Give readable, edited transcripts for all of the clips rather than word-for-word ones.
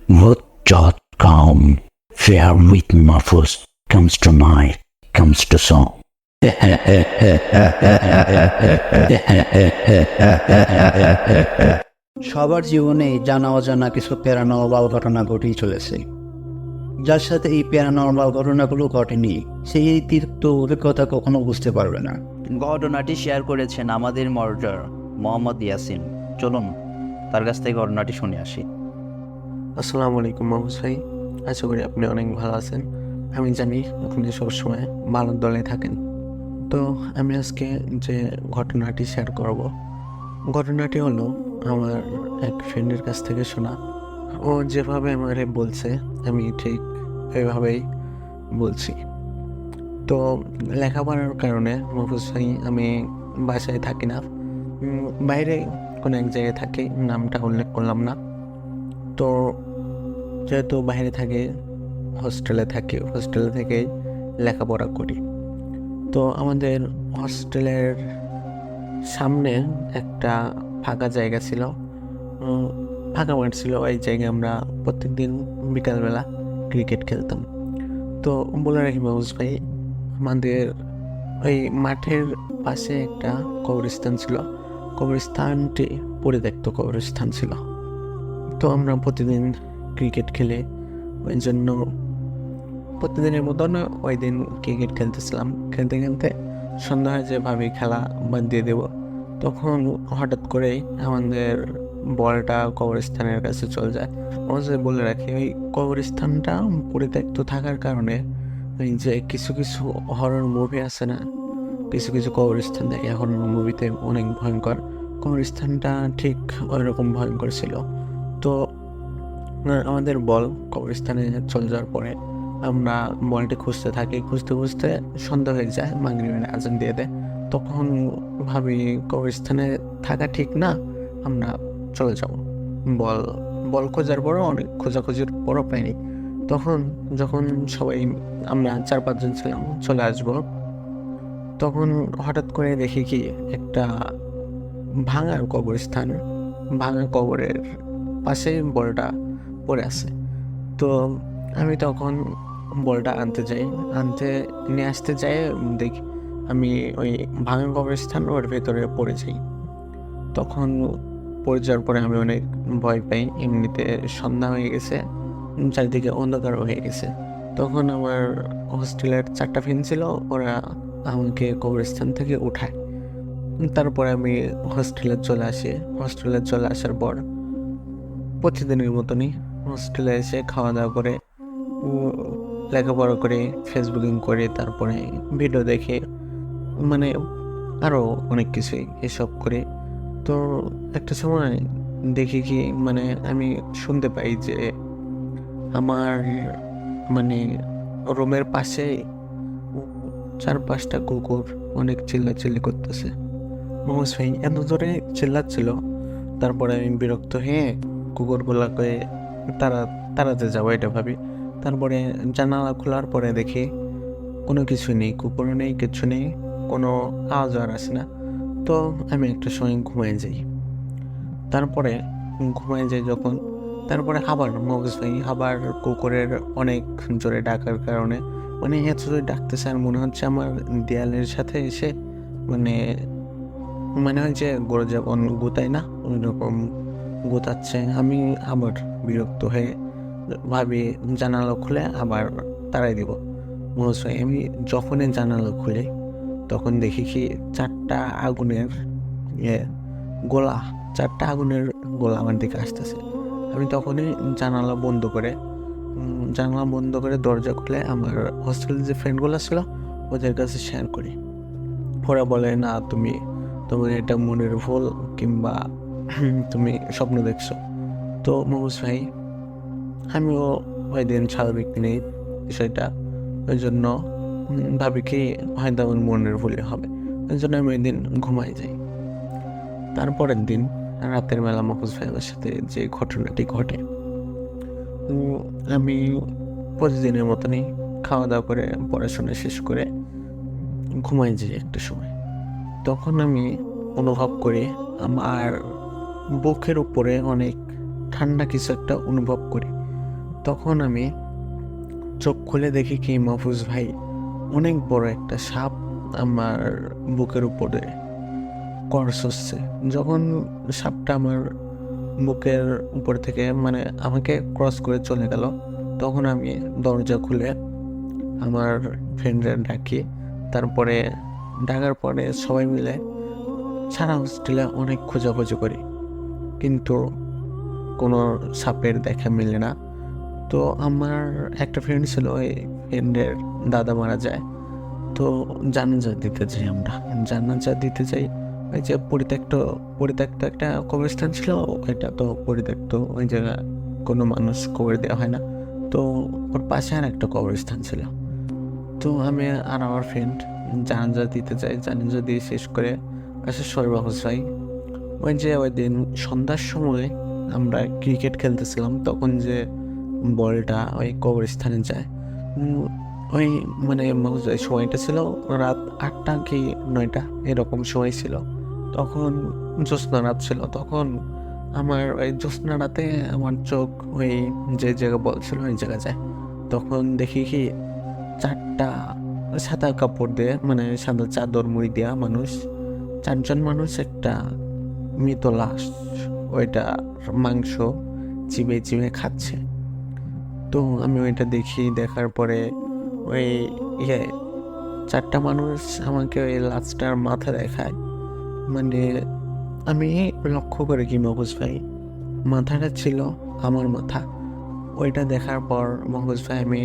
What.com Fair with Muffles comes to night, comes to song. সবার জীবনে জানা অজানা কিছু প্যারানর্মাল ঘটনা ঘটেই চলেছে। যার সাথে এই প্যারানর্মাল ঘটনাগুলো ঘটেনি সেই এই তীর্থ অভিজ্ঞতা কখনো বুঝতে পারবে না। ঘটনাটি শেয়ার করেছেন আমাদের মর্ডার মোহাম্মদ ইয়াসিন। চলুন তার কাছ থেকে ঘটনাটি শুনে আসি। আসসালামু আলাইকুম মাহফুজ ভাই, আশা করি আপনি অনেক ভালো আছেন। আমি জানি আপনি সবসময় ভালো দলে থাকেন। তো আমি আজকে যে ঘটনাটি শেয়ার করব, ঘটনাটি হলো আমার এক ফ্রেন্ডের কাছ থেকে শোনা। ও যেভাবে আমারে বলছে আমি ঠিক ওইভাবেই বলছি। তো লেখাপড়ার কারণে মাহফুজ ভাই আমি বাসায় থাকি না, বাইরে কোনো এক জায়গায় থাকি, নামটা উল্লেখ করলাম না। তো যেহেতু বাইরে থাকে, হোস্টেলে থাকি, হোস্টেলে থেকেই লেখাপড়া করি। তো আমাদের হোস্টেলের সামনে একটা ফাঁকা জায়গা ছিল, ফাঁকা মাঠ ছিল। ওই জায়গায় আমরা প্রত্যেকদিন বিকালবেলা ক্রিকেট খেলতাম। তো বলে রাখি মাহফুজ ভাই, আমাদের ওই মাঠের পাশে একটা কবরস্থান ছিল। কবরস্থানটি পরিত্যক্ত কবরস্থান ছিল। তো আমরা প্রতিদিন ক্রিকেট খেলে, ওই জন্য প্রতিদিনের মতন ওই দিন ক্রিকেট খেলতেছিলাম। খেলতে খেলতে সন্ধ্যা হয় যে ভাবি খেলা বাদ দিয়ে দেবো, তখন হঠাৎ করেই আমাদের বলটা কবরস্থানের কাছে চলে যায়। আমাদের বলে রাখি, ওই কবরস্থানটা পরিত্যক্ত থাকার কারণে ওই যে কিছু কিছু হরর মুভি আছে না, কিছু কিছু কবরস্থান দেখে হরর মুভিতে অনেক ভয়ঙ্কর, কবরস্থানটা ঠিক ওই রকম ভয়ঙ্কর ছিল। তো আমাদের বল কবরস্থানে চলে যাওয়ার পরে আমরা বলটি খুঁজতে থাকি, খুঁজতে খুঁজতে সন্ধ্যা হয়ে যায়, মাগরিবের আজান দিয়ে দেয়। তখন ভাবি কবরস্থানে থাকা ঠিক না, আমরা চলে যাব। বল বল খোঁজার পরও অনেক খোঁজাখুঁজির পরও পাইনি। তখন যখন সবাই আমরা 4-5 জন ছিলাম চলে আসবো, তখন হঠাৎ করে দেখি কি একটা ভাঙা কবরস্থান, ভাঙা কবরের পাশে বলটা পড়ে আছে। তো আমি তখন বলটা নিয়ে আসতে যাই, দেখি আমি ওই ভাঙা কবরস্থান ওর ভেতরে পড়ে যাই। তখন পড়ে যাওয়ার পরে আমি অনেক ভয় পাই। এমনিতে সন্ধ্যা হয়ে গেছে, চারিদিকে অন্ধকার হয়ে গেছে। তখন আমার হোস্টেলের 4টা ফ্রেন্ড ছিল, ওরা আমাকে কবরস্থান থেকে উঠায়। তারপরে আমি হোস্টেলে চলে আসি। হোস্টেলে চলে আসার পর প্রতিদিনের মতনই হোস্টেলে এসে খাওয়া দাওয়া করে, লেখাপড়া করে, ফেসবুকিং করে, তারপরে ভিডিও দেখে, মানে আরও অনেক কিছুই এসব করে। তো একটা সময় দেখি কি, মানে আমি শুনতে পাই যে আমার মানে রুমের পাশে 4-5টা কুকুর অনেক চিল্লাচিল্লি করতেছে। মোহাম্মদ ভাই এত জোরে চিল্লাচ্ছিল। তারপরে আমি বিরক্ত হয়ে কুকুরগুলোকে তাড়াতে যাবো এটা ভাবি। তারপরে জানালা খোলার পরে দেখি কোনো কিছু নেই, কুকুরও নেই, কিছু নেই, কোনো আওয়াজ আর আসে না। তো আমি একটা সময় ঘুমিয়ে যাই। তারপরে ঘুমিয়ে যাই যখন, তারপরে আবার মগজ ভাই আবার কুকুরের অনেক জোরে ডাকার কারণে, মানে এত জোরে ডাকতেছে আর মনে হচ্ছে আমার দেয়ালের সাথে এসে মনে হয় যে গরু যেমন গুতায় না, ওই রকম গুতাচ্ছে। আমি আবার বিরক্ত হয়ে ভাবি জানালা খুলে আবার তাড়াই দিব। মনে হয় আমি যখনই জানালা খুলে তখন দেখি কি 4টা আগুনের গোলা, 4টা আগুনের গোলা আমার দিকে আসতেছে। আমি তখনই জানালা বন্ধ করে দরজা খুলে আমার হোস্টেলের যে ফ্রেন্ডগুলো ছিল ওদের কাছে শেয়ার করি। ওরা বলে, না তোমার এটা মনের ভুল, কিংবা তুমি স্বপ্ন দেখছো। তো মহুস ভাই আমিও ওই দিন স্বাভাবিক নেই বিষয়টা, ওই জন্য ভাবি কি হয়তো আমার মনের ভুলে হবে, ওই জন্য আমি ওই দিন ঘুমাই যাই। তারপরের দিন রাতের বেলা মহুস ভাইয়ের সাথে যে ঘটনাটি ঘটে, আমি প্রতিদিনের মতনই খাওয়া দাওয়া করে পড়াশোনা শেষ করে ঘুমাই যাই একটা সময়। তখন আমি অনুভব করি আমার বুকের উপরে অনেক ঠান্ডা কিছু একটা অনুভব করি। তখন আমি চোখ খুলে দেখি কি মাহফুজ ভাই অনেক বড় একটা সাপ আমার বুকের উপরে ক্রস হচ্ছে। যখন সাপটা আমার বুকের উপর থেকে মানে আমাকে ক্রস করে চলে গেল, তখন আমি দরজা খুলে আমার ফ্রেন্ডরা ডাকি। তারপরে ডাকার পরে সবাই মিলে সারা হোস্টেলে অনেক খোঁজাখুঁজি করি, কিন্তু কোনো সাপের দেখা মেলে না। তো আমার একটা ফ্রেন্ড ছিল, ওই ফ্রেন্ডের দাদা মারা যায়। তো জানাজা দিতে যাই, আমরা জানাজা দিতে যাই। ওই যে পরিত্যক্ত একটা কবরস্থান ছিল, এটা তো পরিত্যক্ত, ওই জায়গা কোনো মানুষ কবর দেওয়া হয় না। তো ওর পাশে আর একটা কবরস্থান ছিল। তো আমি আর আমার ফ্রেন্ড জানাজা দিতে যাই। জানাজা দিয়ে শেষ করে আসে শরীফ হোসাই। ওই যে ওই দিন সন্ধ্যার সময় আমরা ক্রিকেট খেলতেছিলাম, তখন যে বলটা ওই কবরস্থানে যায়, ওই মানে সময়টা ছিল রাত 8টা কি 9টা এরকম সময় ছিল। তখন জ্যোৎস্না রাত ছিল। তখন আমার ওই জ্যোৎস্না রাতে আমার চোখ ওই যে জায়গা বলছিল ওই জায়গা যায়। তখন দেখি কি 4টা সাদা কাপড় দিয়ে, মানে সাদা চাদর মুড়ি দেওয়া মানুষ, 4জন মানুষ একটা মৃত লাশ, ওইটা মাংস চিবে চিবে খাচ্ছে। তো আমি ওইটা দেখি, দেখার পরে ওই 4টা মানুষ আমাকে ওই লাশটার মাথা দেখায়। মানে আমি লক্ষ্য করে কি মহফুজ ভাই, মাথাটা ছিল আমার মাথা। ওইটা দেখার পর মহফুজ ভাই আমি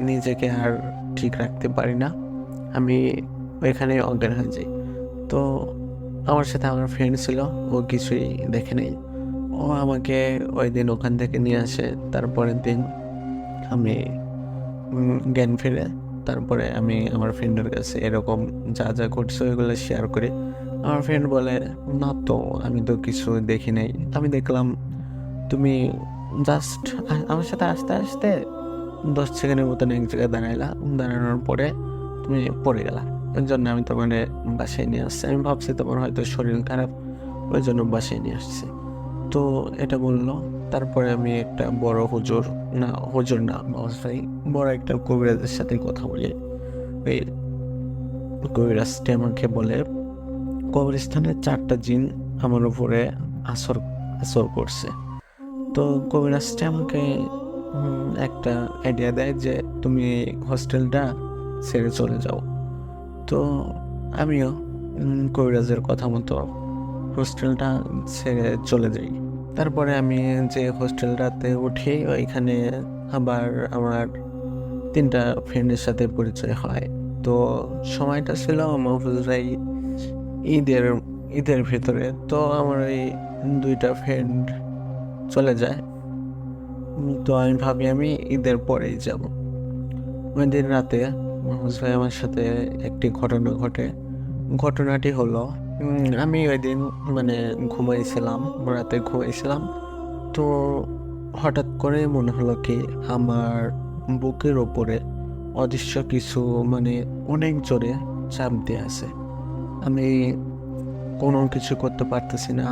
নিজেকে আর ঠিক রাখতে পারি না, আমি ওইখানে অজ্ঞান হয়ে যাই। তো আমার সাথে আমার ফ্রেন্ড ছিল, ও কিছুই দেখে নেই। ও আমাকে ওই দিন ওখান থেকে নিয়ে আসে। তারপরের দিন আমি জ্ঞান ফিরে। তারপরে আমি আমার ফ্রেন্ডের কাছে এরকম যা যা করছে ওইগুলো শেয়ার করি। আমার ফ্রেন্ড বলে, না তো আমি তো কিছু দেখি নাই, আমি দেখলাম তুমি জাস্ট আমার সাথে আস্তে আস্তে 10 সেকেন্ডের মতন এক জায়গায় দাঁড়াইলা, দাঁড়ানোর পরে তুমি পড়ে গেলা। ওই জন্য আমি তোমার বাসায় নিয়ে আসছি। আমি ভাবছি তোমার হয়তো শরীর খারাপ, ওই জন্য বাসায় নিয়ে আসছি। তো এটা বললো। তারপরে আমি একটা বড় হুজুর না ভাই, বড় একটা কবিরাজের সাথে কথা বলি। ওই কবিরাজটি আমাকে বলে কবরস্থানে 4টা জিন আমার উপরে আসর করছে। তো কবিরাজটি আমাকে একটা আইডিয়া দেয় যে তুমি হোস্টেলটা ছেড়ে চলে যাও। তো আমিও কবিরাজের কথা মতো হোস্টেলটা ছেড়ে চলে যাই। তারপরে আমি যে হোস্টেলটাতে উঠি, ওইখানে আবার আমার 3টা ফ্রেন্ডের সাথে পরিচয় হয়। তো সময়টা ছিল মাহফুজ ভাই ঈদের ভেতরে। তো আমার এই 2টা ফ্রেন্ড চলে যায়। তো আমি ভাবি আমি ঈদের পরেই যাব। ওই দিন রাতে মাহফুজ ভাই আমার সাথে একটি ঘটনা ঘটে। ঘটনাটি হলো, আমি ওই দিন মানে রাতে ঘুমাইছিলাম। তো হঠাৎ করে মনে হলো কি আমার বুকের ওপরে অদৃশ্য কিছু মানে অনেক জোরে চাপ দিয়ে আছে। আমি কোনো কিছু করতে পারতেছি না,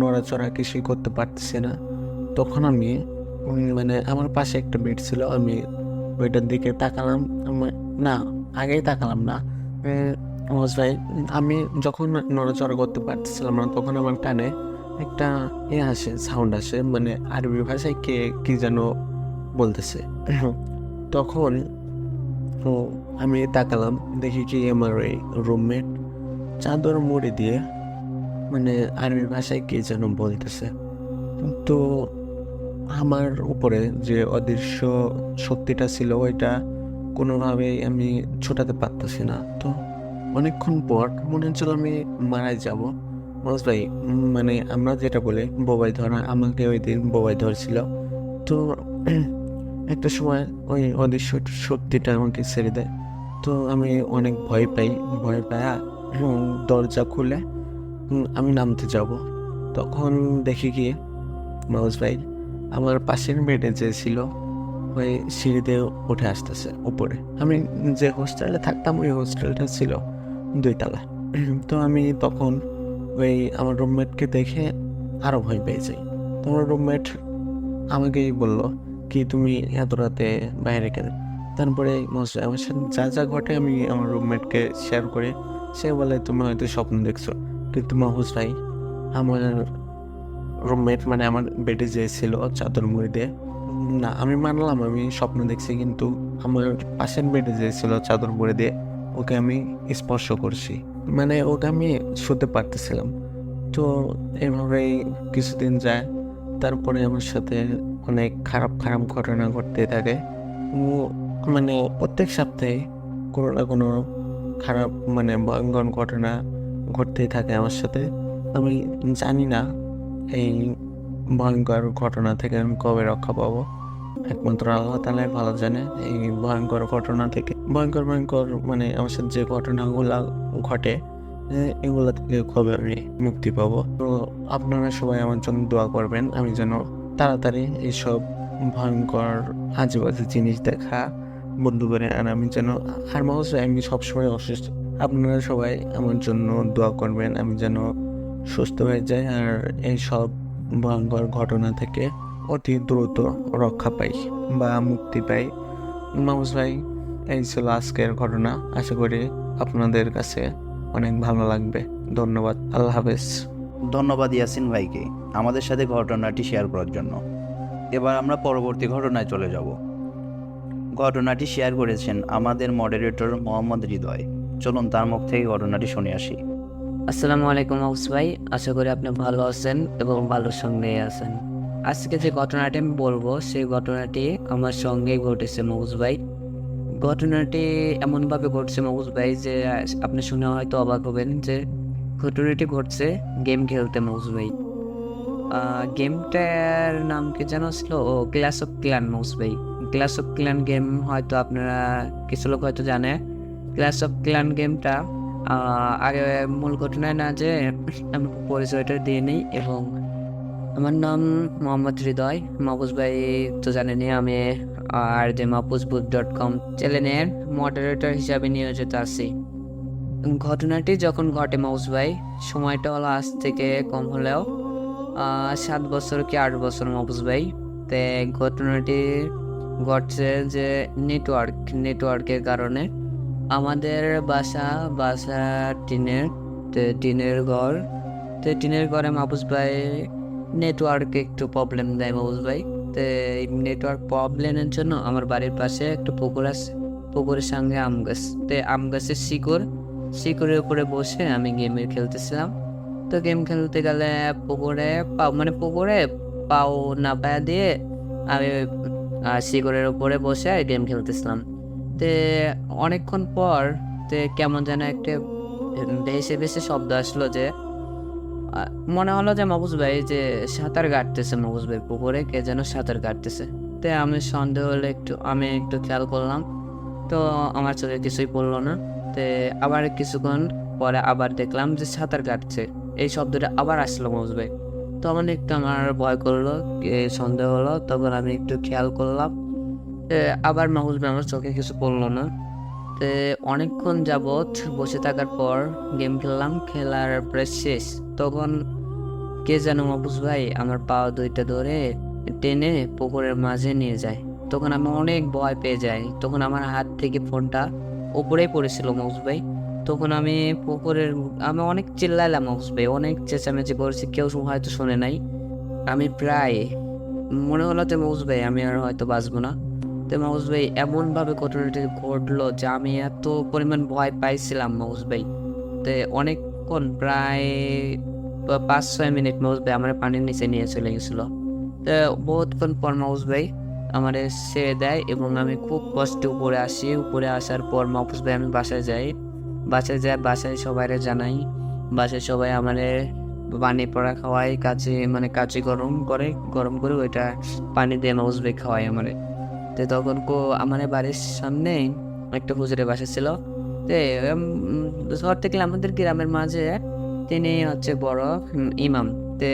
নড়াচড়া কিছুই করতে পারতেছি না। তখন আমি মানে আমার পাশে একটা বেড ছিল, আমি ওইটার দিকে তাকালাম। না, আগেই তাকালাম না ভাই, আমি যখন নড়াচড়া করতে পারতেছিলাম না, তখন আমার কানে একটা সাউন্ড আসে, মানে আরবি ভাষায় কে কি যেন বলতেছে। তখন আমি তাকালাম, দেখি কি আমার ওই রুমমেট চাদর মুড়ি দিয়ে মানে আরবি ভাষায় কে যেন বলতেছে। তো আমার উপরে যে অদৃশ্য শক্তিটা ছিল, ওইটা কোনোভাবেই আমি ছোটাতে পারতেছি না। তো অনেকক্ষণ পর মনে হচ্ছিল আমি মারাই যাব। মনোজ ভাই, মানে আমরা যেটা বলি বোবাই ধরা, আমাকে ওই দিন বোবাই ধরছিল। তো একটা সময় ওই অদৃশ্য শক্তিটা আমাকে ছেড়ে দেয়। তো আমি অনেক ভয় পাই দরজা খুলে আমি নামতে যাব। তখন দেখি কি মনোজ ভাই আমার পাশের বেডে যে ছিল ওই সিঁড়িতে উঠে আসতেছে উপরে। আমি যে হোস্টেলে থাকতাম ওই হোস্টেলটা ছিল 2 তলা। তো আমি তখন ওই আমার রুমমেটকে দেখে আরও ভয় পেয়ে যাই। তো আমার রুমমেট আমাকেই বললো কি তুমি এত রাতে বাইরে কেন? তারপরে আমার সাথে যা যা ঘটে আমি আমার রুমমেটকে শেয়ার করি। সে বলে তুমি হয়তো স্বপ্ন দেখছো। কিন্তু মাহফুজ ভাই, আমার রুমমেট মানে আমার বেডে যে ছিল চাদর মুড়ি দিয়ে, না আমি মানলাম আমি স্বপ্ন দেখছি, কিন্তু আমার পাশের বেডে যে ছিল চাদর মুড়ি দিয়ে ওকে আমি স্পর্শ করছি, মানে ওকে আমি শুতে পারতেছিলাম। তো এভাবেই কিছুদিন যায়। তারপরে আমার সাথে অনেক খারাপ খারাপ ঘটনা ঘটতে থাকে। ও মানে প্রত্যেক সপ্তাহে কোনো না কোনো খারাপ মানে ভয়ঙ্কর ঘটনা ঘটতেই থাকে আমার সাথে। আমি জানি না এই ভয়ঙ্কর ঘটনা থেকে আমি কবে রক্ষা পাবো। একমাত্র আল্লাহ তাআলাই ভালো জানে এই ভয়ঙ্কর ঘটনা থেকে। ভয়ঙ্কর ভয়ঙ্কর মানে আমার সাথে যে ঘটনাগুলো ঘটে এগুলো থেকে কবে আমি মুক্তি পাবো। তো আপনারা সবাই আমার জন্য দোয়া করবেন, আমি যেন তাড়াতাড়ি এইসব ভয়ঙ্কর আজেবাজে জিনিস দেখা বন্ধ করে। আর আমি যেন আর মানুষ আমি সবসময় অসুস্থ, আপনারা সবাই আমার জন্য দোয়া করবেন আমি যেন সুস্থ হয়ে যাই আর এইসব ভয়ঙ্কর ঘটনা থেকে অতি দ্রুত রক্ষা পাই বা মুক্তি পাই। মাহফুজ ভাই, এই ছিল আজকের ঘটনা। আশা করি আপনাদের কাছে অনেক ভালো লাগবে। ধন্যবাদ, আল্লাহ হাফেজ। ধন্যবাদ ইয়াসিন ভাইকে আমাদের সাথে ঘটনাটি শেয়ার করার জন্য। এবার আমরা পরবর্তী ঘটনায় চলে যাব। ঘটনাটি শেয়ার করেছেন আমাদের মডারেটর মোহাম্মদ হৃদয়। চলুন তার মুখ থেকে ঘটনাটি শুনে আসি। আসসালামু আলাইকুম মাহফুজ ভাই, আশা করি আপনি ভালো আছেন এবং ভালো সঙ্গে আছেন। আজকে যে ঘটনাটি আমি বলবো সেই ঘটনাটি আমার সঙ্গেই ঘটেছে মাহফুজ ভাই। ঘটনাটি এমনভাবে ঘটছে মাহফুজ ভাই যে আপনি শুনে হয়তো অবাক হবেন যে ঘটনাটি ঘটছে গেম খেলতে মাহফুজ ভাই। গেমটার নাম কি যেন ছিল? ও ক্ল্যাশ অফ ক্ল্যান মাহফুজ ভাই। ক্ল্যাশ অফ ক্ল্যান গেম হয়তো আপনারা কিছু লোক হয়তো জানে। ক্ল্যাশ অফ ক্ল্যান গেমটা আগে মূল ঘটনায় না যে আমি পরিচয়টা দিয়ে নিই। এবং আমার নাম মোহাম্মদ হৃদয়। মাহফুজ ভাই তো জানেনই আমি RJMahfuzBook.com চ্যানেলের মডারেটর হিসাবে নিয়োজিত আছি। ঘটনাটি যখন ঘটে মাহফুজ ভাই, সময়টা হলো আজ থেকে কম হলেও 7 বছর কি 8 বছর মাহফুজ ভাই। তে ঘটনাটি ঘটছে যে নেটওয়ার্কের কারণে আমাদের বাসা টিনের ঘর। তো টিনের ঘরে মাহফুজ ভাই নেটওয়ার্কে একটু প্রবলেম দেয় মাহফুজ ভাই। তো এই নেটওয়ার্ক প্রবলেমের জন্য আমার বাড়ির পাশে একটা পুকুর আছে, পুকুরের সঙ্গে আম গাছ। তো আম গাছের শিকড়ের উপরে বসে আমি খেলতেছিলাম। তো গেম খেলতে গেলে পুকুরে পাও না পায়া দিয়ে আমি শিকড়ের উপরে বসে গেম খেলতেছিলাম। তে অনেকক্ষণ পর কেমন যেন একটা ভেসে ভেসে শব্দ আসলো, যে মনে হলো যে মাহফুজ ভাই যে সাঁতার কাটতেছে মাহফুজ ভাই, পুকুরে কে যেন সাঁতার কাটতেছে। তো আমি সন্দেহ হলে আমি একটু খেয়াল করলাম, তো আমার চোখে কিছুই পড়লো না। তো আবার কিছুক্ষণ পরে আবার দেখলাম যে সাঁতার কাটছে, এই শব্দটা আবার আসলো মাহফুজ ভাই। তখন একটু আমার ভয় করলো, সন্দেহ হলো। তখন আমি একটু খেয়াল করলাম, আবার মাহফুজ ভাই আমার চোখে কিছু পড়লো না। তো অনেকক্ষণ যাবৎ বসে থাকার পর গেম খেললাম, খেলার প্রায় শেষ। তখন কে যেন মাহফুজ ভাই আমার পা দুইটা ধরে টেনে পুকুরের মাঝে নিয়ে যায়। তখন আমি অনেক ভয় পেয়ে যাই। তখন আমার হাত থেকে ফোনটা উপরেই পড়েছিল মাহফুজ ভাই। তখন আমি অনেক চিল্লাইলাম মাহফুজ ভাই, অনেক চেঁচামেচি করেছি, কেউ হয়তো শোনে নাই। আমি প্রায় মনে হলো যে মাহফুজ ভাই আমি আর হয়তো বাঁচবো না। তো মাহফুজ ভাই এমনভাবে ঘটনাটি ঘটলো যে আমি এত পরিমাণ ভয় পাইছিলাম মাহফুজ ভাই। তো অনেকক্ষণ প্রায় 5-6 মিনিট মাহফুজ ভাই আমার পানির নিচে নিয়ে চলে গেছিলো। তো বহুতক্ষণ পর মাহফুজ ভাই আমার ছেড়ে দেয় এবং আমি খুব কষ্টে উপরে আসি। উপরে আসার পর মাহফুজ ভাই আমি বাসায় যাই। বাসায় সবাইরে জানাই। বাসায় সবাই আমার পানি পড়া খাওয়াই, কাচি গরম করে ওইটা পানি দিয়ে মাহফুজ ভাই খাওয়াই আমারে। তো তখন আমার বাড়ির সামনে একটা হুজুরের বাসা ছিল। তো শহর থেকে আমাদের গ্রামের মাঝে তিনি হচ্ছে বড় ইমাম। তো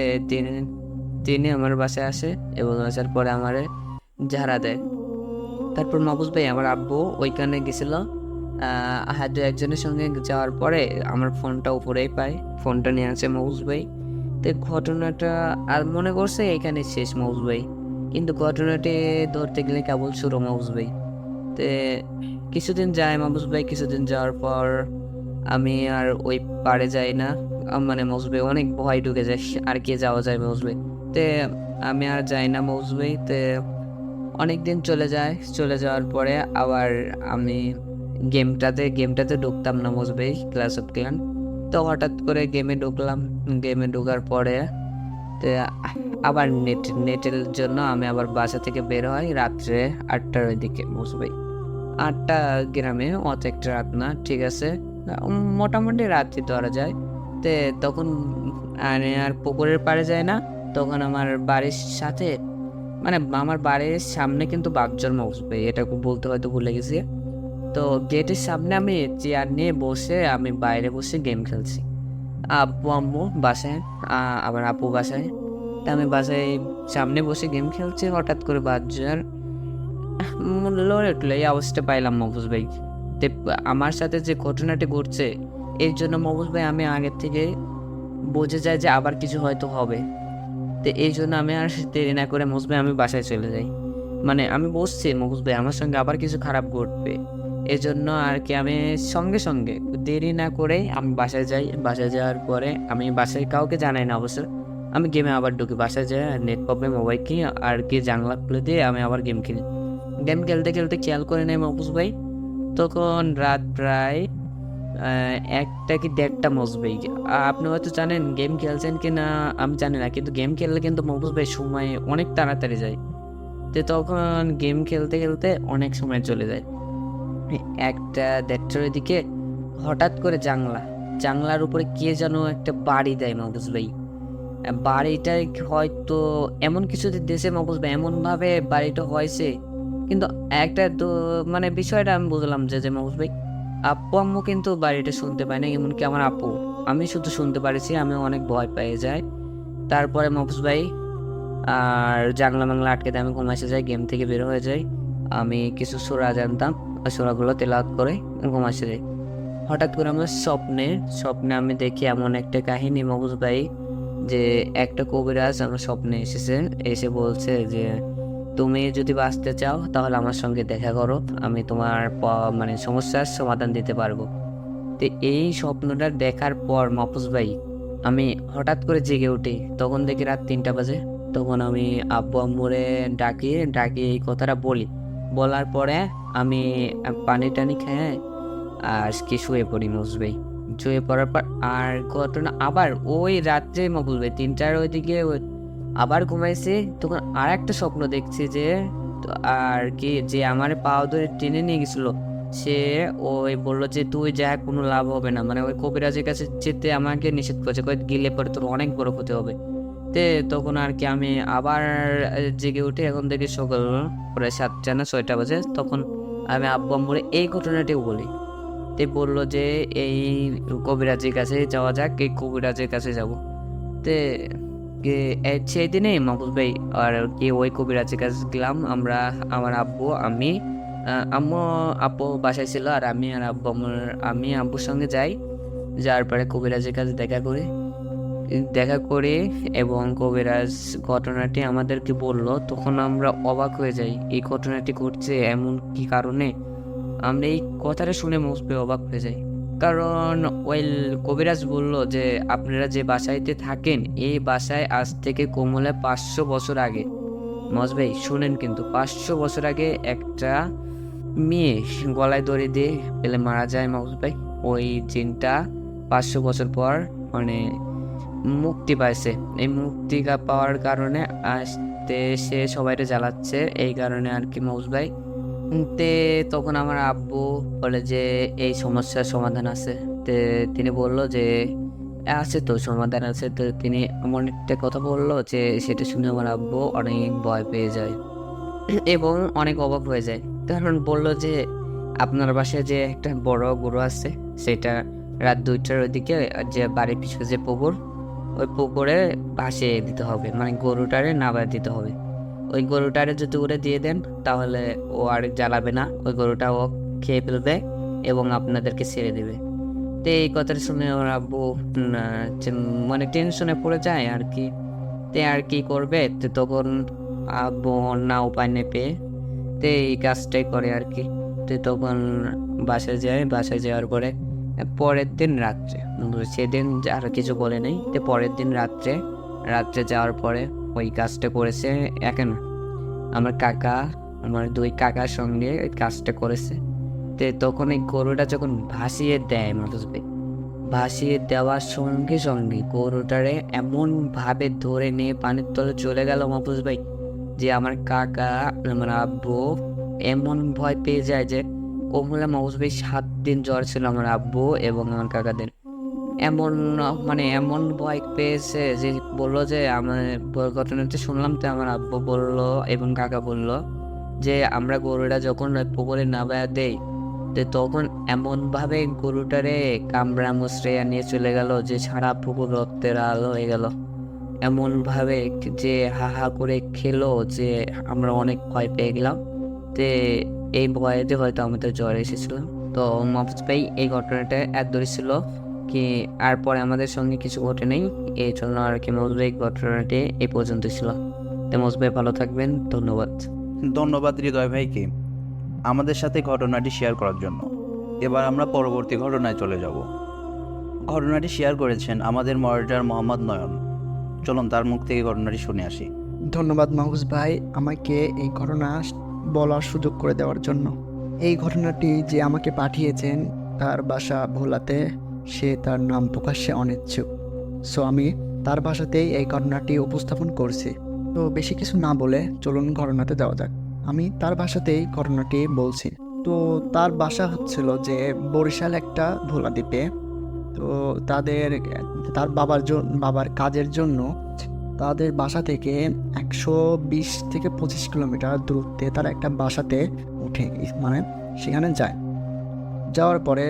তিনি আমার বাসায় আসে এবং আসার পরে আমারে ঝাড়া দেয়। তারপর মাহফুজ ভাই আমার আব্বু ওইখানে গেছিল, দু একজনের সঙ্গে যাওয়ার পরে আমার ফোনটা উপরেই পায়, ফোনটা নিয়ে আসে মাহফুজ ভাই। তো ঘটনাটা আর মনে করছে এখানে শেষ মাহফুজ ভাই, কিন্তু ঘটনাটি ধরতে গেলে কেবল শুরু মাহফুজ ভাই। তে কিছুদিন যায় মাহফুজ ভাই, কিছুদিন যাওয়ার পর আমি আর ওই পাড়ে যাই না। মানে মাহফুজ ভাই অনেক ভয় ঢুকে যায়, আর কে যাওয়া যায় মাহফুজ ভাই। তে আমি আর যাই না মাহফুজ ভাই। তে অনেক দিন চলে যায়, চলে যাওয়ার পরে আবার আমি গেমটাতে ঢুকতাম না মাহফুজ ভাই, ক্লাস অফ ক্লান। তো হঠাৎ করে গেমে ঢুকলাম, গেমে ঢোকার পরে তো আবার নেটের জন্য আমি আবার বাসা থেকে বের হই রাত্রে 8টার ওইদিকে মাহফুজ ভাই। 8টা গ্রামে অত একটা রাত না, ঠিক আছে, মোটামুটি রাত্রি ধরা যায়। তে তখন আর পুকুরের পাড়ে যায় না, তখন আমার বাড়ির সাথে মানে আমার বাড়ির সামনে কিন্তু বাঘজল মাহফুজ ভাই, এটা বলতে হয়তো ভুলে গেছি। তো গেটের সামনে আমি চেয়ার নিয়ে বসে আমি বাইরে বসে গেম খেলছি। আব্বু আম্মু বাসায়, আবার আপু বাসায়। তা আমি বাসায় সামনে বসে গেম খেলছি, হঠাৎ করে বাজার লড়ে উঠলো, এই অবস্থা পাইলাম মাহফুজ ভাই। তে আমার সাথে যে ঘটনাটি ঘটছে এর জন্য মাহফুজ ভাই আমি আগের থেকে বুঝে যাই যে আবার কিছু হয়তো হবে। তো এই জন্য আমি আর দেরি না করে মাহফুজ ভাই আমি বাসায় চলে যাই। মানে আমি বসছি মাহফুজ ভাই আমার সঙ্গে আবার কিছু খারাপ ঘটবে, এই জন্য আর কি আমি সঙ্গে সঙ্গে দেরি না করে আমি বাসায় যাই। বাসায় যাওয়ার পরে আমি বাসায় কাউকে জানাই না অবশ্য, আমি গেমে আবার ঢুকি। বাসায় যাই নেট প্রবলেম মোবাইল কি আর কি জানলা খুলে দিয়ে আমি আবার গেম খেলি। গেম খেলতে খেলতে খেয়াল করে নেই মাহফুজ ভাই, তখন রাত প্রায় 1টা কি 1:30 মাহফুজ ভাই। আপনি হয়তো জানেন গেম খেলছেন কি না আমি জানি না, কিন্তু গেম খেললে কিন্তু মাহফুজ ভাই সময় অনেক তাড়াতাড়ি যায়। তো তখন গেম খেলতে খেলতে অনেক সময় চলে যায়। 1টা 1:30টার দিকে হঠাৎ করে জানলার উপরে কে যেন একটা বাড়ি দেয় মাহফুজ ভাই। বাড়িটা হয়তো এমন কিছু দেশে মাহফুজ ভাই, এমনভাবে বাড়িটা হয়েছে। কিন্তু একটা তো মানে বিষয়টা আমি বুঝলাম যে মাহফুজ ভাই আপু আম্মু কিন্তু বাড়িটা শুনতে পায় না, এমনকি আমার আপু, আমি শুধু শুনতে পারেছি। আমি অনেক ভয় পেয়ে যাই। তারপরে মাহফুজ ভাই আর জানলা মাংলা আটকে দিয়ে আমি ঘুমাইতে যাই, গেম থেকে বের হয়ে যাই। আমি কিছু সূরা জানতাম, ওই সূরাগুলো তেলাওয়াত করে ঘুমাইতে যাই। হঠাৎ করে আমার স্বপ্নে আমি দেখি এমন একটা কাহিনী মাহফুজ ভাই, যে একটা কবিরাজ আমার স্বপ্নে এসে বলছে যে তুমি যদি বাঁচতে চাও তাহলে আমার সঙ্গে দেখা করো, আমি তোমার মানে সমস্যার সমাধান দিতে পারবো। তো এই স্বপ্নটা দেখার পর মাহফুজ ভাই আমি হঠাৎ করে জেগে উঠি, তখন দেখি রাত 3টা বাজে। তখন আমি আব্বু আম্মুরে ডাকি এই কথাটা বলার পরে আমি পানি টানি খেয়ে আর কি শুয়ে পড়ি মাহফুজ ভাই। শুয়ে পড়ার পর আর ঘটনা আবার ওই রাত্রে মাহফুজ ভাই 3টার ওইদিকে আবার ঘুমাইছি। তখন আর একটা স্বপ্ন দেখছি যে আর কি যে আমার পাও ধরে টেনে নিয়ে গেছিল, সে ওই বললো যে তুই যা কোনো লাভ হবে না, মানে ওই কবিরাজের কাছে যেতে আমাকে নিষেধ করেছে, গেলে পরে তোর অনেক বড় ক্ষতি হবে। তখন আর কি আমি আবার জেগে উঠে, এখন দেখি সকাল প্রায় 7টা না 6টা বাজে। তখন আমি আব্বু আম্মুরে এই ঘটনাটিও বলি। বললো যে এই কবিরাজের কাছে যাওয়া যাক, এই কবিরাজের কাছে যাবো। তে সেই দিনে মাহফুজ ভাই আর কি ওই কবিরাজের কাছে গেলাম আমরা, আমার আব্বু আমি আপু বাসায় ছিল, আর আমি আব্বুর সঙ্গে যাই। যাওয়ার পরে কবিরাজের কাছে দেখা করে এবং কবিরাজ ঘটনাটি আমাদেরকে বলল। তখন আমরা অবাক হয়ে যাই, এই ঘটনাটি ঘটছে এমন কি কারণে। আমরা এই কথাটা শুনে মাহফুজ ভাই অবাক হয়ে যাই, কারণ ওই কবিরাজ বলল যে আপনারা যে বাসাইতে থাকেন এই বাসায় আজ থেকে কমলে 500 বছর আগে, মাহফুজ ভাই শুনেন কিন্তু 500 বছর আগে একটা মেয়ে গলায় দড়ি দিয়ে পেলে মারা যায় মাহফুজ ভাই। ওই জিনটা 500 বছর পর মানে মুক্তি পাইছে। এই মুক্তি পাওয়ার কারণে আসতে সে সবাইকে জ্বালাচ্ছে, এই কারণে আর কি মাহফুজ ভাই। তখন আমার আব্বু বলে যে এই সমস্যার সমাধান আছে। তিনি বলল যে আছে তো সমাধান আছে। তো তিনি এমন একটা কথা বললো যে সেটা শুনে আমার আব্বু অনেক ভয় পেয়ে যায় এবং অনেক অবাক হয়ে যায়, কারণ বলল যে আপনার বাসায় যে একটা বড় গরু আছে সেটা রাত 2টার ওইদিকে যে বাড়ির পিছনে যে পুকুর, ওই পুকুরে ভাসিয়ে দিতে হবে, মানে গরুটারে নাবায় দিতে হবে। ওই গরুটারে যদি উড়ে দিয়ে দেন তাহলে ও আর জ্বালাবে না, ওই গরুটা ও খেয়ে ফেলবে এবং আপনাদেরকে ছেড়ে দেবে। এই কথাটা শুনে ওর আব্বু মানে টেনশনে পড়ে যায় আর কি। আর কি করবে, তখন আব্বু না উপায় নেই পেয়ে তো এই কাজটাই করে আর কি। তো তখন বাসায় যাওয়ার পরে পরের দিন রাত্রে, সেদিন আর কিছু বলে নেই, তো পরের দিন রাত্রে যাওয়ার পরে ওই কাজটা করেছে একা না, আমার দুই কাকার সঙ্গে এই কাজটা করেছে। তো তখন এই গরুটা যখন ভাসিয়ে দেয় মাহফুজ ভাই, ভাসিয়ে দেওয়ার সঙ্গে সঙ্গে গরুটারে এমনভাবে ধরে নিয়ে পানির তলে চলে গেল মাহফুজ ভাই, যে আমার কাকা আমার আব্বু এমন ভয় পেয়ে যায় যে কমলা মাহফুজ ভাই 7 দিন জ্বর ছিল আমার আব্বু এবং আমার কাকাদের। এমন ভয় পেয়েছে যে বললো যে আমার ঘটনাটা শুনলাম, তো আমার আব্বু বললো এবং কাকা বললো যে আমরা গরুটা যখন পুকুরে নামায়া দেই, তো তখন এমনভাবে গরুটারে কামড়া মুচড়ে নিয়ে চলে গেল যে সারা পুকুর রক্তের আলো হয়ে গেল, এমনভাবে যে হা করে খেলো যে আমরা অনেক ভয় পেয়ে গেলাম। তো এই ভয়েতে হয়তো আমাদের জ্বর এসেছিল। তো মাহফুজ ভাই এই ঘটনাটা এত দূরে ছিল কি, আর পরে আমাদের সঙ্গে কিছু ঘটে নেই, এই জন্য আর কি মাহফুজ ভাই ঘটনাটি এই পর্যন্ত ছিল। তো মাহফুজ ভাই ভালো থাকবেন, ধন্যবাদ। ধন্যবাদ হৃদয় ভাইকে আমাদের সাথে ঘটনাটি শেয়ার করার জন্য। এবার আমরা পরবর্তী ঘটনায় চলে যাব। ঘটনাটি শেয়ার করেছেন আমাদের মডারেটর মোহাম্মদ নয়ন। চলুন তার মুখ থেকে ঘটনাটি শুনে আসি। ধন্যবাদ মাহফুজ ভাই আমাকে এই ঘটনা বলার সুযোগ করে দেওয়ার জন্য। এই ঘটনাটি যে আমাকে পাঠিয়েছেন তার বাসা ভোলাতে, সে তার নাম প্রকাশ্যে অনিচ্ছুক। সো আমি তার ভাষাতেই এই ঘটনাটি উপস্থাপন করছি। তো বেশি কিছু না বলে চলুন ঘটনাতে যাওয়া যাক। আমি তার ভাষাতেই ঘটনাটি বলছি। তো তার বাসা হচ্ছিল যে বরিশাল একটা ভোলা দ্বীপে। তো তার বাবার কাজের জন্য তাদের বাসা থেকে 120 থেকে 25 কিলোমিটার দূরত্বে তার একটা বাসাতে উঠে, মানে সেখানে যায়। যাওয়ার পরে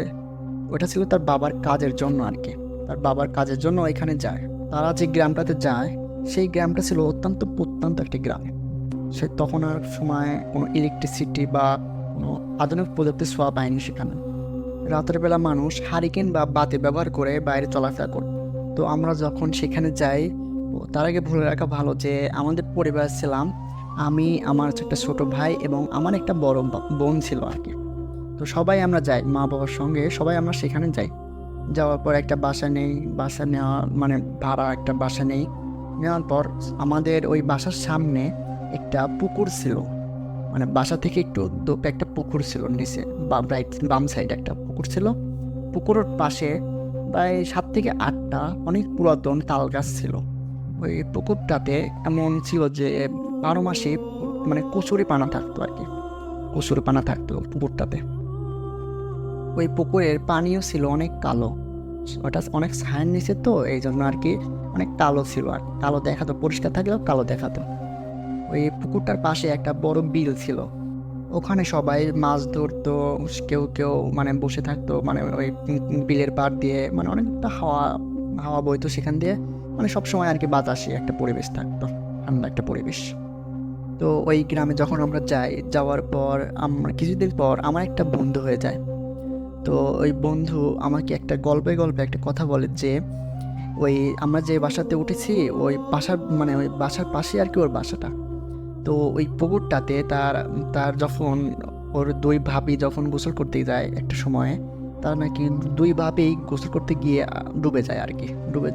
ওটা ছিল তার বাবার কাজের জন্য আর কি, তার বাবার কাজের জন্য এখানে যায়। তারা যে গ্রামটাতে যায় সেই গ্রামটা ছিল অত্যন্ত প্রত্যন্ত একটি গ্রাম। সে তখন আর সময় কোনো ইলেকট্রিসিটি বা কোনো আধুনিক প্রযুক্তির ছোঁয়া পায়নি সেখানে। রাতের বেলা মানুষ হারিকেন বা বাতি ব্যবহার করে বাইরে চলাফেরা করত। তো আমরা যখন সেখানে যাই, তার আগে বলে রাখা ভালো যে আমাদের পরিবার ছিলাম আমি, আমার একটা ছোট ভাই এবং আমার একটা বড় বোন ছিল আর কি। তো সবাই আমরা যাই, মা বাবার সঙ্গে সবাই আমরা সেখানে যাই। যাওয়ার পর একটা বাসা নেই, বাসা নেওয়া মানে ভাড়া একটা বাসা নেই। নেওয়ার পর আমাদের ওই বাসার সামনে একটা পুকুর ছিল, মানে বাসা থেকে একটু একটা পুকুর ছিল নিচে, বাম সাইডে একটা পুকুর ছিল। পুকুরের পাশে প্রায় 7 থেকে 8টা অনেক পুরাতন তাল গাছ ছিল। ওই পুকুরটাতে এমন ছিল যে 12 মাসে মানে কচুরি পানা থাকতো আর কি, কচুরি পানা থাকতো পুকুরটাতে। ওই পুকুরের পানিও ছিল অনেক কালো, ওটা অনেক ছায়ার নিচে, তো এই জন্য আর কি অনেক কালো ছিল, আর কালো দেখাতো, পরিষ্কার থাকলেও কালো দেখাতো। ওই পুকুরটার পাশে একটা বড় বিল ছিল, ওখানে সবাই মাছ ধরতো, কেউ মানে বসে থাকতো, মানে ওই বিলের পাড় দিয়ে মানে অনেকটা হাওয়া বইতো সেখান দিয়ে, মানে সবসময় আর কি বাতাসে একটা পরিবেশ থাকতো, ঠান্ডা একটা পরিবেশ। তো ওই গ্রামে যখন আমরা যাওয়ার পর আমরা কিছুদিন পর আমার একটা বন্ধু হয়ে যায়। তো ওই বন্ধু আমাকে একটা গল্পে একটা কথা বলে যে ওই আমরা যে বাসাতে উঠেছি ওই বাসার পাশে আর কি ওর বাসাটা। তো ওই পুকুরটাতে তার যখন ওর 2 ভাবি যখন গোসল করতে যায় একটা সময়ে, তার নাকি 2 ভাবেই গোসল করতে গিয়ে ডুবে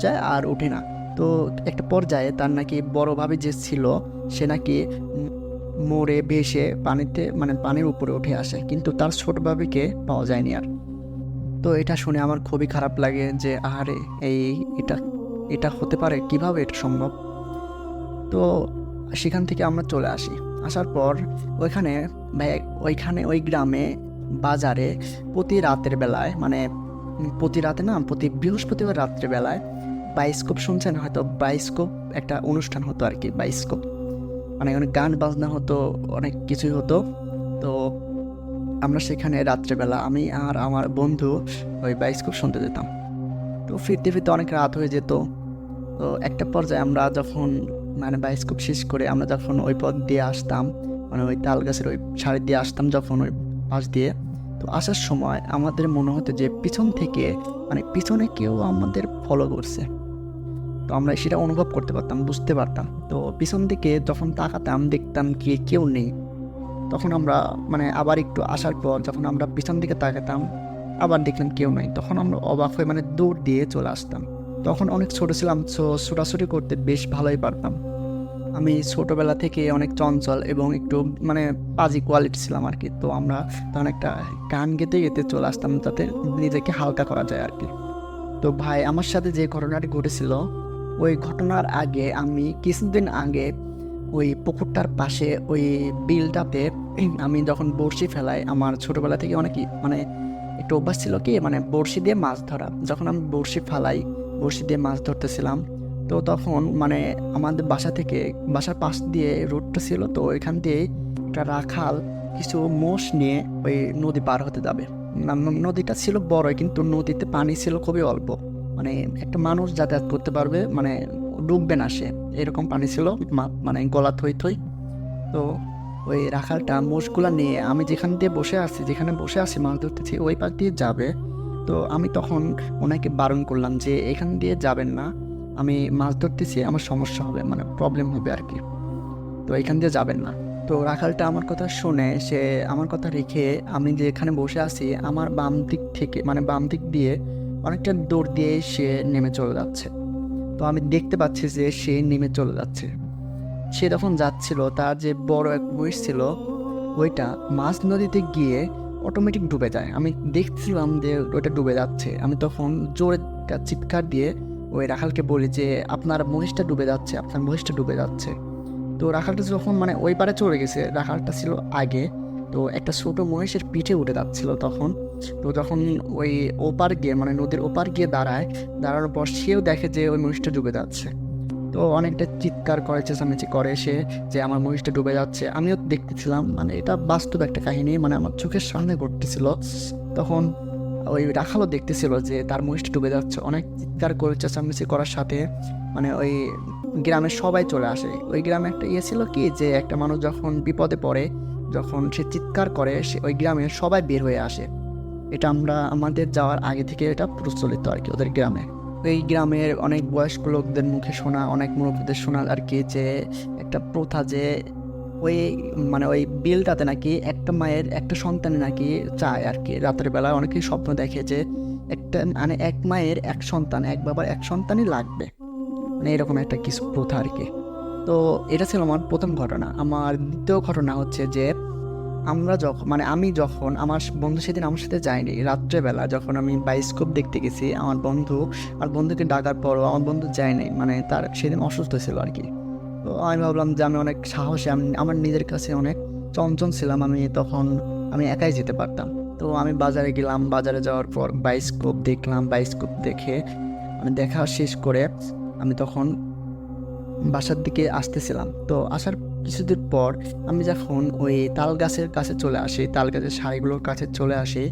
যায় আর ওঠে না। তো একটা পর্যায়ে তার নাকি বড় ভাবি যে ছিল সে নাকি মরে ভেসে পানিতে মানে পানির উপরে উঠে আসে, কিন্তু তার ছোট ভাবিকে পাওয়া যায়নি আর। তো এটা শুনে আমার খুবই খারাপ লাগে যে আরে এটা হতে পারে, কিভাবে এটা সম্ভব। তো সেখান থেকে আমরা চলে আসার পর ওইখানে ওই গ্রামে বাজারে প্রতি বৃহস্পতিবার রাত্রেবেলায় বাইস্কোপ শুনছেন হয়তো, বাইস্কোপ একটা অনুষ্ঠান হতো আর কি, বাইস্কোপ মানে অনেক গান বাজনা হতো, অনেক কিছুই হতো। তো আমরা সেখানে রাত্রেবেলা আমি আর আমার বন্ধু ওই বাইস্কোপ শুনতে যেতাম। তো ফিরতে অনেক রাত হয়ে যেত। তো একটা পর্যায়ে আমরা যখন মানে বাইস্কোপ শেষ করে আমরা যখন ওই পথ দিয়ে আসতাম, মানে ওই তাল গাছের ওই সারি দিয়ে আসতাম যখন ওই পাশ দিয়ে, তো আসার সময় আমাদের মনে হতো যে পিছনে কেউ আমাদের ফলো করছে। তো আমরা সেটা অনুভব করতে পারতাম, বুঝতে পারতাম। তো পিছন দিকে যখন তাকাতাম দেখতাম কি কেউ নেই। তখন আমরা মানে আবার একটু আসার পর যখন আমরা পিছন দিকে তাকাতাম আবার দেখলাম কেউ নেই, তখন আমরা অবাক হয়ে মানে দৌড় দিয়ে চলে আসতাম। তখন অনেক ছোট ছিলাম, ছোটাছুটি করতে বেশ ভালোই পারতাম। আমি ছোটোবেলা থেকে অনেক চঞ্চল এবং একটু মানে পাজি কোয়ালিটি ছিলাম আর কি। তো আমরা তখন একটা গান গেতে গেতে চলে আসতাম যাতে নিজেকে হালকা করা যায় আর কি। তো ভাই আমার সাথে যে ঘটনাটি ঘটেছিল, ওই ঘটনার আগে আমি কিছুদিন আগে ওই পুকুরটার পাশে ওই বিলটাতে আমি যখন বড়শি ফেলাই, আমার ছোটোবেলা থেকে অনেকই মানে একটু অভ্যাস ছিল কি মানে বড়শি দিয়ে মাছ ধরা। যখন আমি বড়শি ফালাই, বড়শি দিয়ে মাছ ধরতেছিলাম, তো তখন মানে আমাদের বাসা থেকে বাসার পাশ দিয়ে রোডটা ছিল, তো ওইখান দিয়ে একটা রাখাল কিছু মোষ নিয়ে ওই নদী পার হতে যাবে। নদীটা ছিল বড়ই কিন্তু নদীতে পানি ছিল খুবই অল্প, মানে একটা মানুষ যাতায়াত করতে পারবে, মানে ডুববে না সে, এরকম পানি ছিল, মানে গলা থই থই। তো ওই রাখালটা মোষগুলা নিয়ে আমি যেখানে বসে আছি মাছ ধরতেছি ওই পাশ দিয়ে যাবে। তো আমি তখন ওনাকে বারণ করলাম যে এখান দিয়ে যাবেন না, আমি মাছ ধরতেছি, আমার সমস্যা হবে, মানে প্রবলেম হবে আর কি, তো এখান দিয়ে যাবেন না। তো রাখালটা আমার কথা শুনে সে আমার কথা রেখে আমি যেখানে বসে আছি আমার বাম দিক থেকে মানে বাম দিক দিয়ে অনেকটা দৌড় দিয়ে সে নেমে চলে যাচ্ছে। তো আমি দেখতে পাচ্ছি যে সে নেমে চলে যাচ্ছে। সে যখন যাচ্ছিল তার যে বড় এক মহিষ ছিল ওইটা মাঝ নদীতে গিয়ে অটোমেটিক ডুবে যায়। আমি দেখছিলাম যে ওইটা ডুবে যাচ্ছে। আমি তখন জোরে একটা চিৎকার দিয়ে ওই রাখালকে বলি যে আপনার মহিষটা ডুবে যাচ্ছে, আপনার মহিষটা ডুবে যাচ্ছে। তো রাখালটা যখন মানে ওই পারে চলে গেছে, রাখালটা ছিল আগে, তো একটা ছোট মহিষের পিঠে উঠে যাচ্ছিল তখন। তো যখন ওই ওপার গিয়ে মানে নদীর ওপার গিয়ে দাঁড়ানোর পর সেও দেখে যে ওই মহিষটা ডুবে যাচ্ছে। তো অনেকটা চিৎকার করে চেঁচামেচি করে সে যে আমার মহিষটা ডুবে যাচ্ছে। আমিও দেখতেছিলাম, মানে এটা বাস্তব একটা কাহিনী, মানে আমার চোখের সামনে ঘটতেছিল। তখন ওই রাখালও দেখতেছিল যে তার মহিষটা ডুবে যাচ্ছে। অনেক চিৎকার করে চেঁচামেচি করার সাথে মানে ওই গ্রামের সবাই চলে আসে। ওই গ্রামে একটা ছিল কি যে একটা মানুষ যখন বিপদে পড়ে, যখন সে চিৎকার করে সে ওই গ্রামের সবাই বের হয়ে আসে। এটা আমাদের যাওয়ার আগে থেকে এটা প্রচলিত আর কি ওদের গ্রামে। এই গ্রামের অনেক বয়স্ক লোকদের মুখে শোনা, অনেক মুরব্বীদের শোনা আর কি, যে একটা প্রথা যে ওই মানে ওই বিলটাতে নাকি একটা মায়ের একটা সন্তান নাকি চায় আর কি। রাতের বেলা অনেকেই স্বপ্ন দেখে যে একটা মানে এক মায়ের এক সন্তান, এক বাবার এক সন্তানই লাগবে, মানে এরকম একটা কিছু প্রথা আর কি। তো এটা ছিল আমার প্রথম ঘটনা। আমার দ্বিতীয় ঘটনা হচ্ছে যে আমি যখন আমার বন্ধু সেদিন আমার সাথে যায়নি, রাত্রেবেলা যখন আমি বায়োস্কোপ দেখতে গেছি আমার বন্ধুকে ডাকার পরও আমার বন্ধু যায়নি, মানে তার সেদিন অসুস্থ ছিল আর কি। তো আমি ভাবলাম যে আমি অনেক সাহসী, আমি আমার নিজের কাছে অনেক চঞ্চল ছিলাম, আমি একাই যেতে পারতাম। তো আমি বাজারে গেলাম, বাজারে যাওয়ার পর বায়োস্কোপ দেখলাম, বায়োস্কোপ দেখে মানে দেখা শেষ করে আমি তখন বাসার দিকে আসতেছিলাম। তো আসার কিছুদিন পর আমি যখন ওই তাল গাছের কাছে চলে আসি, তাল গাছের সারিগুলোর কাছে চলে আসি,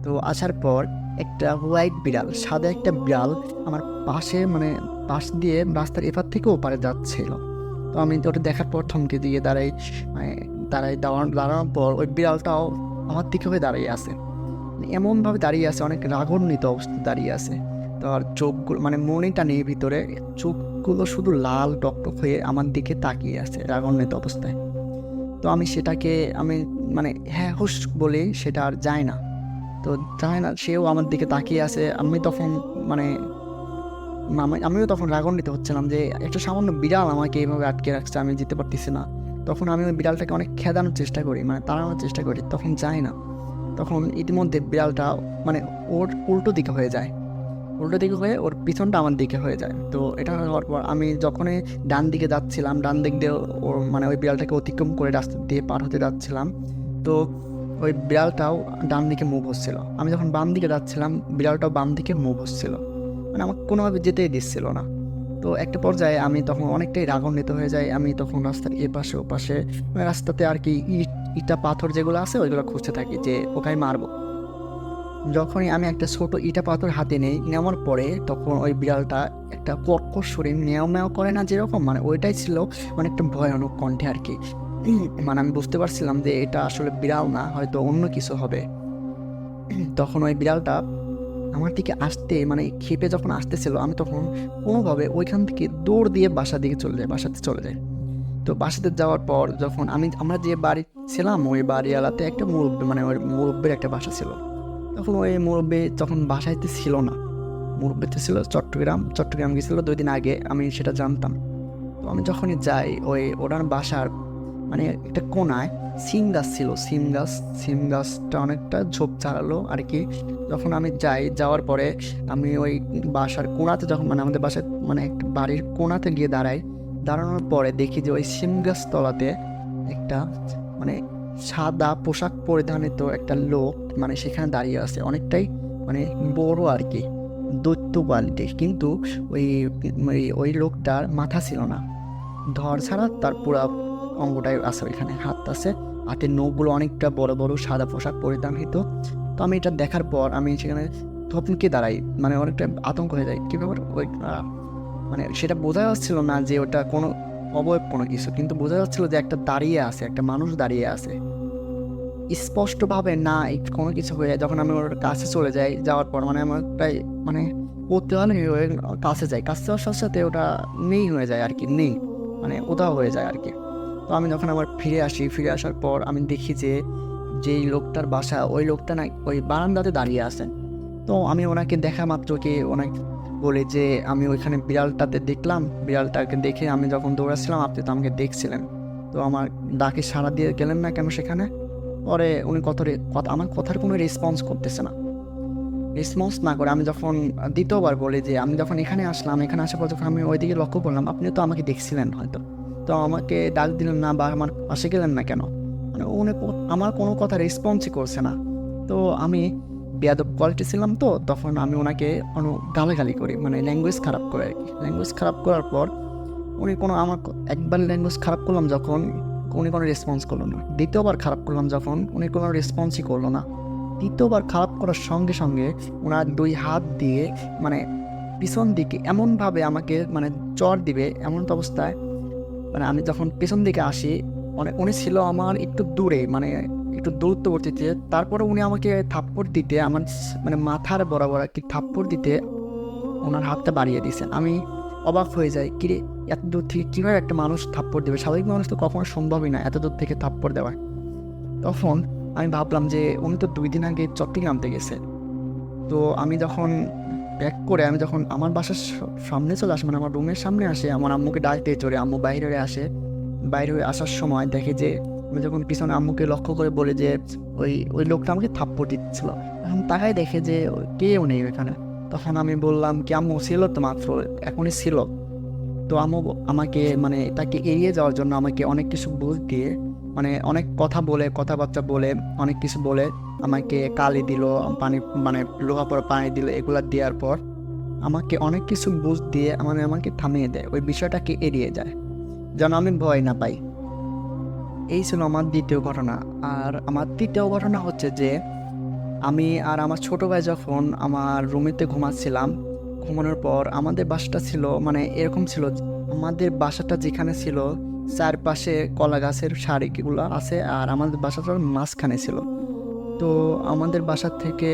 তো আসার পর একটা হোয়াইট বিড়াল, সাদা একটা বিড়াল আমার পাশে মানে পাশ দিয়ে রাস্তার এপার থেকে ওপারে যাচ্ছিল। তো আমি ওটা দেখার পর থমকে দিয়ে দাঁড়ানোর পর ওই বিড়ালটাও আমার দিকে হয়ে দাঁড়িয়ে আছে, এমনভাবে দাঁড়িয়ে আছে, অনেক রাগান্বিত অবস্থায় দাঁড়িয়ে আছে। তো আর চোখগুলো মানে মনিটা নেই ভিতরে, চোখগুলো শুধু লাল টকটক হয়ে আমার দিকে তাকিয়ে আছে রাগান্বিত অবস্থায়। তো আমি সেটাকে মানে হ্যাঁ হুস বলে সেটা আর যায় না, সেও আমার দিকে তাকিয়ে আছে। আমি তখন মানে আমিও তখন রাগান্বিত হচ্ছিলাম যে একটা সামান্য বিড়াল আমাকে এইভাবে আটকে রাখছে, আমি যেতে পারতেছি না। তখন আমি ওই বিড়ালটাকে অনেক খেদানোর চেষ্টা করি, মানে তাড়ানোর চেষ্টা করি, তখন যায় না। তখন ইতিমধ্যে বিড়ালটা মানে ওর উল্টো দিকে হয়ে ওর পিছনটা আমার দিকে হয়ে যায়। তো এটা হওয়ার পর আমি যখনই ডান দিকে যাচ্ছিলাম, ডান দিক দিয়ে ওর মানে ওই বিড়ালটাকে অতিক্রম করে রাস্তা দিয়ে পার হতে যাচ্ছিলাম, তো ওই বিড়ালটাও ডান দিকে মুভ হচ্ছিল। আমি যখন বাম দিকে যাচ্ছিলাম বিড়ালটাও বাম দিকে মুভ হচ্ছিল, মানে আমাকে কোনোভাবে যেতেই দিচ্ছিল না। তো একটা পর্যায়ে আমি তখন অনেকটাই রাগান্বিত হয়ে যাই। আমি তখন রাস্তার এপাশে ওপাশে মানে রাস্তাতে আর কি ইটা পাথর যেগুলো আছে ওইগুলো খুঁজতে থাকি যে ওকে মারবো। যখনই আমি একটা ছোট ইটা পাথর হাতে নেওয়ার পরে তখন ওই বিড়ালটা একটা কর্কশ শরীর ম্যাও করে না যেরকম, মানে ওইটাই ছিল মানে একটা ভয়ানক কণ্ঠে আর কি। মানে আমি বুঝতে পারছিলাম যে এটা আসলে বিড়াল না, হয়তো অন্য কিছু হবে। তখন ওই বিড়ালটা আমার দিকে আসতে মানে ক্ষেপে যখন আসতেছিল, আমি তখন কোনোভাবে ওইখান থেকে দৌড় দিয়ে বাসাতে চলে যাই। তো বাসাতে যাওয়ার পর যখন আমরা যে বাড়ি ছিলাম, ওই বাড়িওয়ালাতে একটা মুরব্বী, মানে ওই মুরব্বীর একটা বাসা ছিল। তখন ওই মুরব্বী যখন বাসাইতে ছিল না, মুরব্বীতে ছিল চট্টগ্রাম গেছিলো 2 দিন আগে, আমি সেটা জানতাম। তো আমি যখনই যাই ওনার বাসার মানে একটা কোনায় সিম গাছ ছিল, সিম গাছটা অনেকটা ঝোপ ছাড়ালো আর কি। যখন আমি যাওয়ার পরে আমি ওই বাসার কোনাতে যখন মানে আমাদের বাসায় মানে একটা বাড়ির কোনাতে গিয়ে দাঁড়ানোর পরে দেখি যে ওই সিম গাছ তলাতে একটা মানে সাদা পোশাক পরিধানিত একটা লোক মানে সেখানে দাঁড়িয়ে আছে, অনেকটাই মানে বড় আর কি, দৈত্য কোয়ালিটির। কিন্তু ওই লোকটার মাথা ছিল না, ধর ছাড়া তার পুরা অঙ্গটাই আছে, ওইখানে হাত আছে, হাতের নখগুলো অনেকটা বড় বড়, সাদা পোশাক পরিধানিত। তো আমি এটা দেখার পর আমি সেখানে থপকে দাঁড়াই, মানে অনেকটা আতঙ্ক হয়ে যায়। কী ব্যাপার ওই মানে সেটা বোঝা যাচ্ছিল না যে ওটা কোনো অবয়ব কোনো কিছু, কিন্তু বোঝা যাচ্ছিল যে একটা মানুষ দাঁড়িয়ে আছে স্পষ্টভাবে, না কোনো কিছু হয়ে যায়। যখন আমি ওর কাছে চলে যাই, যাওয়ার পর মানে আমার প্রায় মানে কৌতূহল হয়ে কাছে যাওয়ার সাথে সাথে ওটা নেই হয়ে যায় আর কি, নেই মানে উধাও হয়ে যায় আর কি। তো আমি যখন আবার ফিরে আসার পর আমি দেখি যে যেই লোকটার বাসা, ওই লোকটা না ওই বারান্দাতে দাঁড়িয়ে আছেন। তো আমি ওনাকে দেখা মাত্রকে ওনাকে বলি যে আমি ওইখানে বিড়ালটাকে দেখে আমি যখন দৌড়াচ্ছিলাম, আপনি তো আমাকে দেখছিলেন, তো আমার ডাকে সাড়া দিয়ে গেলেন না কেন সেখানে? পরে উনি আমার কথার কোনো রেসপন্স করতেছে না। রেসপন্স না করে আমি যখন দ্বিতীয়বার বলি যে আমি যখন এখানে আসার পর যখন আমি ওইদিকে লক্ষ্য করলাম, আপনি তো আমাকে দেখছিলেন হয়তো, তো আমাকে ডাক দিলেন না বা আমার পাশে গেলেন না কেন? মানে উনি আমার কোনো কথা রেসপন্সই করছে না। তো আমি বেয়াদব কোয়ালিটি ছিলাম, তো তখন আমি ওনাকে গালাগালি করি, মানে ল্যাঙ্গুয়েজ খারাপ করে আর কি। ল্যাঙ্গুয়েজ খারাপ করার পর উনি একবার ল্যাঙ্গুয়েজ খারাপ করলাম যখন, উনি কোনো রেসপন্স করলো না। দ্বিতীয়বার খারাপ করলাম যখন, উনি কোনো রেসপন্সই করলো না। তৃতীয়বার খারাপ করার সঙ্গে সঙ্গে ওনার 2 হাত দিয়ে মানে পিছন দিকে এমনভাবে আমাকে মানে চড় দিবে, এমন অবস্থায় মানে আমি যখন পেছন দিকে আসি, উনি ছিল আমার একটু দূরে, মানে একটু দূরত্ববর্তীতে। তারপরে উনি আমাকে থাপ্পড় দিতে, আমার মানে মাথার বরাবর কি থাপ্পড় দিতে ওনার হাতটা বাড়িয়ে দিয়েছে। আমি অবাক হয়ে যাই, কিরে এত দূর থেকে কীভাবে একটা মানুষ থাপ্পড় দেবে? স্বাভাবিক মানুষ তো কখনো সম্ভবই না এত দূর থেকে থাপ্পড় দেওয়া। তখন আমি ভাবলাম যে উনি তো 2 দিন আগে চট্টগ্রামতে গেছে। তো আমি যখন ব্যাক করে আমি যখন আমার বাসার সামনে চলে আসে, মানে আমার রুমের সামনে আসে, আমার আম্মুকে ডাক দিয়ে চড়ে আম্মু বাইরে হয়ে আসার সময় দেখে যে আমি যখন পিছনে আম্মুকে লক্ষ্য করে বলে যে ওই লোকটা আমাকে থাপ্পড় দিচ্ছিল, এখন তাকাই দেখে যে কেউ নেই ওখানে। তখন আমি বললাম কি আম্মু ছিল তো মাত্র, এখনই ছিল। তো আম্মু আমাকে মানে তাকে এড়িয়ে যাওয়ার জন্য আমাকে অনেক কিছু বুঝ দিয়ে, মানে অনেক কথাবার্তা বলে অনেক কিছু বলে আমাকে কালি দিল, পানি মানে লোহা পর পানি দিল, এগুলা দেওয়ার পর আমাকে অনেক কিছু বুঝ দিয়ে আমাকে থামিয়ে দেয়, ওই বিষয়টাকে এড়িয়ে যায় যেন আমি ভয় না পাই। এই ছিল আমার দ্বিতীয় ঘটনা। আর আমার তৃতীয় ঘটনা হচ্ছে যে আমি আর আমার ছোটো ভাই যখন আমার রুমেতে ঘুমাচ্ছিলাম, ঘুমানোর পর আমাদের বাসাটা ছিল মানে এরকম ছিল, আমাদের বাসাটা যেখানে ছিল চারপাশে কলা গাছের সারিগুলো আছে, আর আমাদের বাসাটা মাঝখানে ছিল। তো আমাদের বাসার থেকে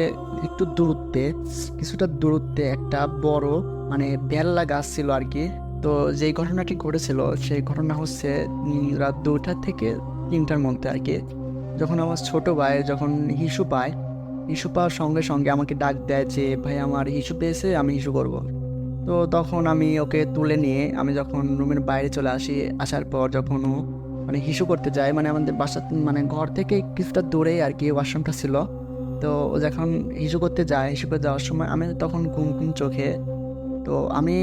কিছুটা দূরত্বে একটা বড় মানে বেল্লা গাছ ছিল আর কি। তো যেই ঘটনাটি ঘটেছিল সেই ঘটনা হচ্ছে রাত 2টা থেকে 3টার মধ্যে আর কি। যখন আমার ছোটো ভাই যখন হিসু পাওয়ার সঙ্গে সঙ্গে আমাকে ডাক দেয় যে ভাই আমার হিসু পেয়েছে, আমি হিসু করব। তো তখন আমি ওকে তুলে নিয়ে আমি যখন রুমের বাইরে চলে আসার পর যখন ও মানে হিসু করতে যায়, মানে আমাদের বাসা মানে ঘর থেকে কিছুটা দূরেই আর কি ওয়াশরুমটা ছিল। তো ও যখন হিসু করতে যাওয়ার সময় আমি তখন ঘুম চোখে, তো আমি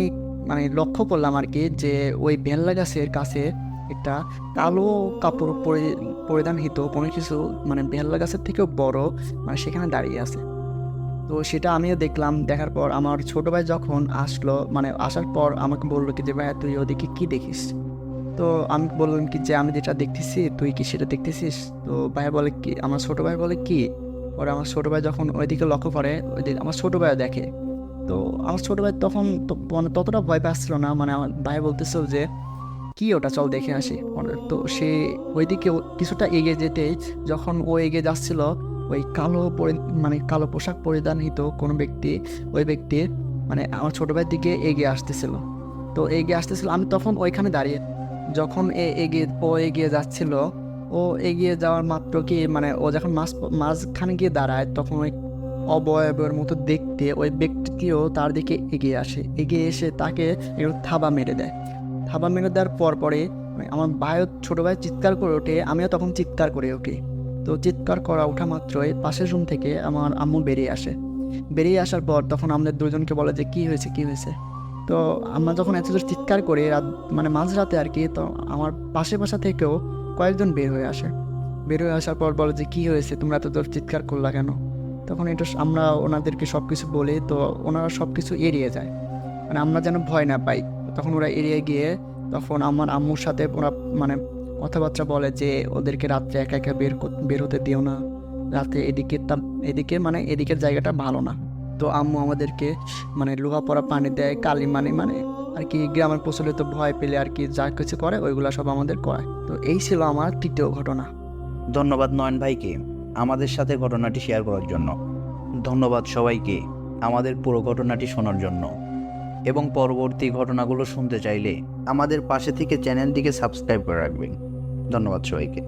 মানে লক্ষ্য করলাম আর কি যে ওই বেল্লা গাছের কাছে একটা কালো কাপড় পরিধানহিত কোনো কিছু মানে বেল্লা গাছের থেকেও বড় মানে সেখানে দাঁড়িয়ে আছে। তো সেটা আমিও দেখলাম। দেখার পর আমার ছোটো ভাই যখন আসলো, মানে আসার পর আমাকে বললো কি যে ভাই তুই ওদিকে কি দেখিস? তো আমি বললাম কি যে আমি যেটা দেখতেছি তুই কি সেটা দেখতেছিস? তো ভাই বলে কি, আমার ছোটো ভাই বলে কি? পরে আমার ছোটো ভাই যখন ওইদিকে লক্ষ্য করে, ওইদিকে আমার ছোটো ভাই দেখে। তো আমার ছোটো ভাই তখন মানে ততটা ভয় পাচ্ছিল না, মানে আমার ভাই বলতেছিল যে কি ওটা, চল দেখে আসি। তো সে ওইদিকে কিছুটা এগিয়ে যেতেই যখন ও এগিয়ে যাচ্ছিল, ওই মানে কালো পোশাক পরিধানিত কোনো ব্যক্তি, ওই ব্যক্তির মানে আমার ছোটো ভাইয়ের দিকে এগিয়ে আসতেছিল। তো এগিয়ে আসতেছিল, আমি তখন ওইখানে দাঁড়িয়ে, যখন ও এগিয়ে যাচ্ছিল, ও এগিয়ে যাওয়ার মাত্র কি মানে ও যখন মাঝখানে গিয়ে দাঁড়ায়, তখন ওই অবয়বের মতো দেখতে ওই ব্যক্তিটিও তার দিকে এগিয়ে আসে, এগিয়ে এসে তাকে একটু থাবা মেরে দেয়। থাবা মেরে দেওয়ার পরে মানে আমার ছোটো ভাই চিৎকার করে ওঠে, আমিও তখন চিৎকার করে উঠি। তো চিৎকার করা ওঠা মাত্রই পাশের রুম থেকে আমার আম্মু বেরিয়ে আসে। বেরিয়ে আসার পর তখন আমাদের দুজনকে বলে যে কী হয়েছে। তো আমরা যখন এত জোর চিৎকার করি মানে মাঝরাতে আর কি, তো আমার বাসা থেকেও কয়েকজন বের হয়ে আসার পর বলে যে কী হয়েছে, তোমরা এত জোর চিৎকার করলা কেন? তখন এটা আমরা ওনাদেরকে সব কিছু বলি, তো ওনারা সব কিছু এড়িয়ে যায়, মানে আমরা যেন ভয় না পাই। তখন ওরা এড়িয়ে গিয়ে তখন আমার আম্মুর সাথে ওরা মানে কথাবার্তা বলে যে ওদেরকে রাত্রে একা একা বের হতে দিও না, রাতে এদিকে মানে এদিকের জায়গাটা ভালো না। তো আম্মু আমাদেরকে মানে লোহা পড়া পানি দেয়, কালি মানে আর কি গ্রামের প্রচলিত ভয় পেলে আর কি যা কিছু করে ওইগুলো সব আমাদের করায়। তো এই ছিল আমার তৃতীয় ঘটনা। ধন্যবাদ নয়ন ভাইকে আমাদের সাথে ঘটনাটি শেয়ার করার জন্য। ধন্যবাদ সবাইকে আমাদের পুরো ঘটনাটি শোনার জন্য, এবং পরবর্তী ঘটনাগুলো শুনতে চাইলে আমাদের পাশে থেকে চ্যানেলটিকে সাবস্ক্রাইব করে রাখবেন। ধন্যবাদ সবাইকে।